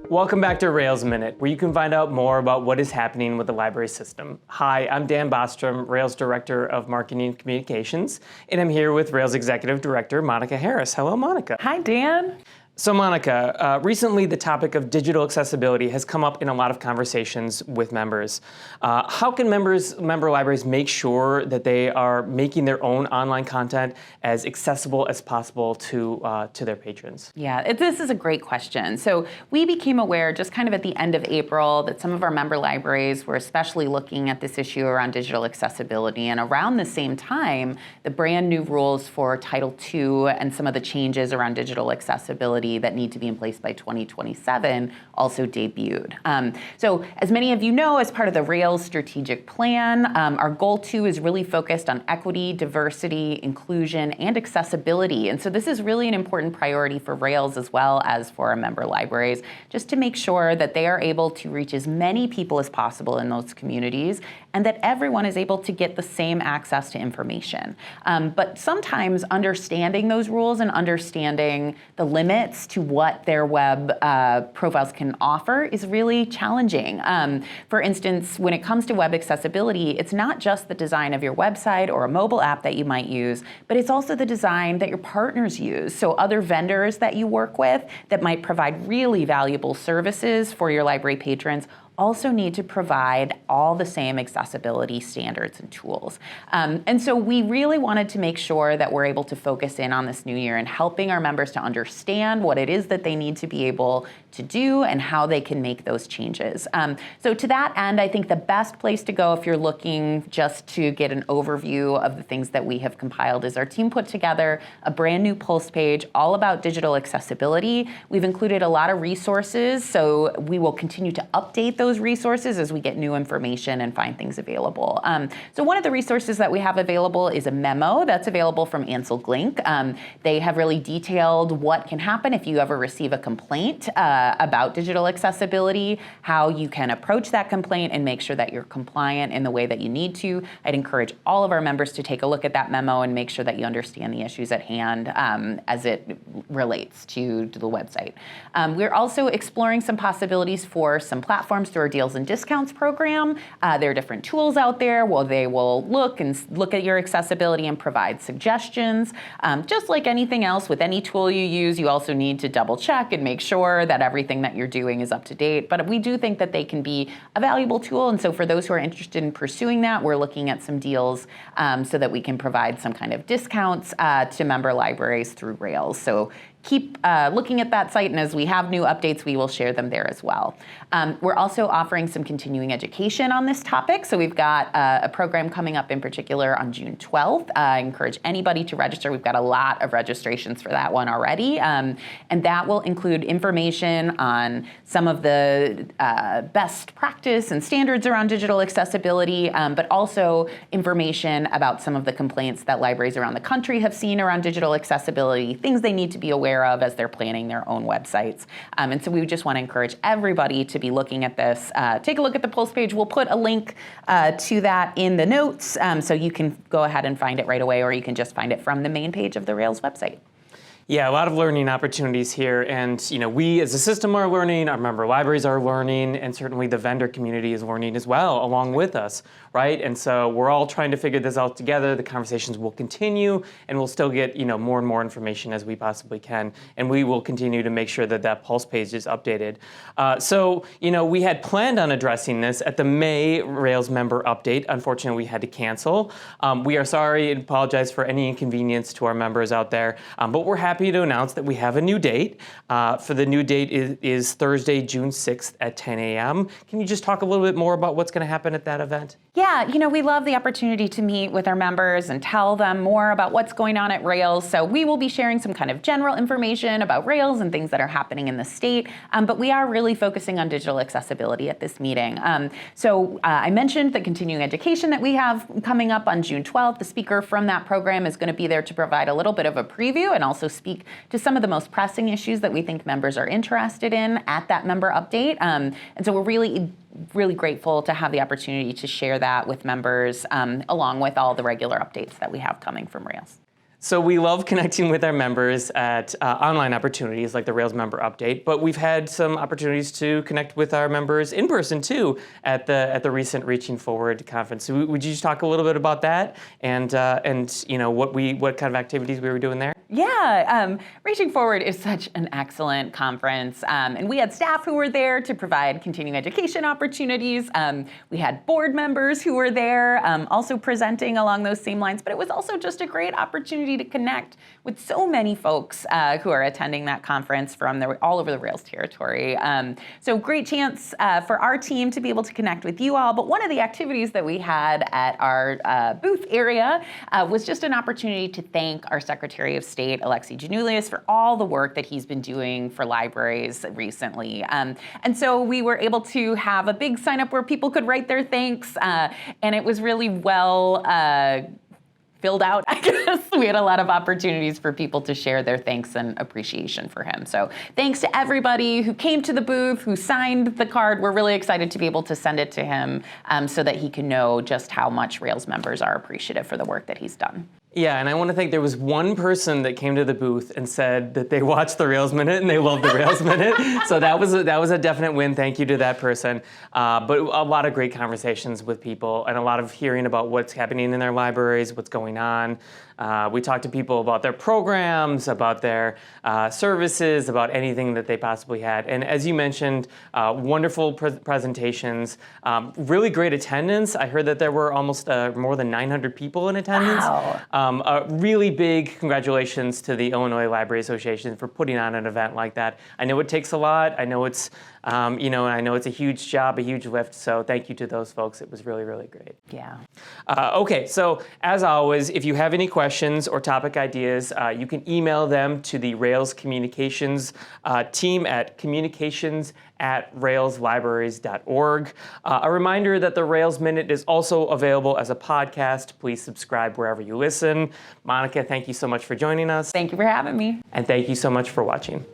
Welcome back to Rails Minute, where you can find out more about what is happening with the library system. Hi, I'm Dan Bostrom, Rails Director of Marketing and Communications, and I'm here with Rails Executive Director, Monica Harris. Hello, Monica. Hi, Dan. So Monica, recently the topic of digital accessibility has come up in a lot of conversations with members. How can member libraries make sure that they are making their own online content as accessible as possible to their patrons? Yeah, this is a great question. So we became aware just kind of at the end of April that some of our member libraries were especially looking at this issue around digital accessibility. And around the same time, the brand new rules for Title II and some of the changes around digital accessibility that need to be in place by 2027 also debuted. So as many of you know, as part of the Rails strategic plan, our goal 2 is really focused on equity, diversity, inclusion, and accessibility. And so this is really an important priority for Rails as well as for our member libraries, just to make sure that they are able to reach as many people as possible in those communities and that everyone is able to get the same access to information. But sometimes understanding those rules and understanding the limits to what their web profiles can offer is really challenging. For instance, when it comes to web accessibility, it's not just the design of your website or a mobile app that you might use, but it's also the design that your partners use. So other vendors that you work with that might provide really valuable services for your library patrons also need to provide all the same accessibility standards and tools. And so we really wanted to make sure that we're able to focus in on this new year and helping our members to understand what it is that they need to be able to do and how they can make those changes. So to that end, I think the best place to go if you're looking just to get an overview of the things that we have compiled is our team put together a brand new Pulse page all about digital accessibility. We've included a lot of resources, so we will continue to update those resources as we get new information and find things available. So one of the resources that we have available is a memo that's available from Ansel Glink. They have really detailed what can happen if you ever receive a complaint about digital accessibility, how you can approach that complaint and make sure that you're compliant in the way that you need to. I'd encourage all of our members to take a look at that memo and make sure that you understand the issues at hand as it relates to the website. We're also exploring some possibilities for some platforms through our deals and discounts program. There are different tools out there where they will look at your accessibility and provide suggestions. Just like anything else with any tool you use, you also need to double check and make sure that everything that you're doing is up to date. But we do think that they can be a valuable tool. And so for those who are interested in pursuing that, we're looking at some deals so that we can provide some kind of discounts to member libraries through Rails. So keep looking at that site, and as we have new updates, we will share them there as well. We're also offering some continuing education on this topic. So we've got a program coming up in particular on June 12th. I encourage anybody to register. We've got a lot of registrations for that one already. And that will include information on some of the best practice and standards around digital accessibility, but also information about some of the complaints that libraries around the country have seen around digital accessibility, things they need to be aware of as they're planning their own websites. And so we just want to encourage everybody to be looking at this. Take a look at the Pulse page. We'll put a link to that in the notes, so you can go ahead and find it right away, or you can just find it from the main page of the Rails website. Yeah, a lot of learning opportunities here, and we as a system are learning, our member libraries are learning, and certainly the vendor community is learning as well along with us, right? And so we're all trying to figure this out together. The conversations will continue, and we'll still get more and more information as we possibly can, and we will continue to make sure that that Pulse page is updated. So we had planned on addressing this at the May Rails member update. Unfortunately, we had to cancel. We are sorry and apologize for any inconvenience to our members out there, but we're happy to announce that we have a new date. For the new date is Thursday, June 6th at 10 a.m. Can you just talk a little bit more about what's going to happen at that event? Yeah, we love the opportunity to meet with our members and tell them more about what's going on at Rails. So we will be sharing some kind of general information about Rails and things that are happening in the state, but we are really focusing on digital accessibility at this meeting. So I mentioned the continuing education that we have coming up on June 12th. The speaker from that program is going to be there to provide a little bit of a preview and also speak to some of the most pressing issues that we think members are interested in at that member update. And so we're really grateful to have the opportunity to share that with members along with all the regular updates that we have coming from Rails. So we love connecting with our members at online opportunities like the Rails Member Update, but we've had some opportunities to connect with our members in person too at the recent Reaching Forward conference. So would you just talk a little bit about that and what kind of activities we were doing there? Yeah, Reaching Forward is such an excellent conference, and we had staff who were there to provide continuing education opportunities. We had board members who were there, also presenting along those same lines, but it was also just a great opportunity to connect with so many folks who are attending that conference from all over the Rails territory. So great chance for our team to be able to connect with you all, but one of the activities that we had at our booth area was just an opportunity to thank our Secretary of State, Alexei Janulius, for all the work that he's been doing for libraries recently. And so we were able to have a big sign up where people could write their thanks, and it was really well filled out, I guess. We had a lot of opportunities for people to share their thanks and appreciation for him. So thanks to everybody who came to the booth, who signed the card. We're really excited to be able to send it to him so that he can know just how much Rails members are appreciative for the work that he's done. Yeah, and I want to think there was one person that came to the booth and said that they watched the Rails Minute and they loved the Rails Minute. So that was a definite win. Thank you to that person. But a lot of great conversations with people and a lot of hearing about what's happening in their libraries, what's going on. We talked to people about their programs, about their services, about anything that they possibly had. And as you mentioned, wonderful presentations, really great attendance. I heard that there were almost more than 900 people in attendance. Wow. Really big congratulations to the Illinois Library Association for putting on an event like that. I know it takes a lot. I know it's I know it's a huge job, a huge lift. So thank you to those folks. It was really, really great. Yeah. Okay, so as always, if you have any questions or topic ideas, you can email them to the Rails Communications team at communications@railslibraries.org. A reminder that the Rails Minute is also available as a podcast. Please subscribe wherever you listen. Monica, thank you so much for joining us. Thank you for having me. And thank you so much for watching.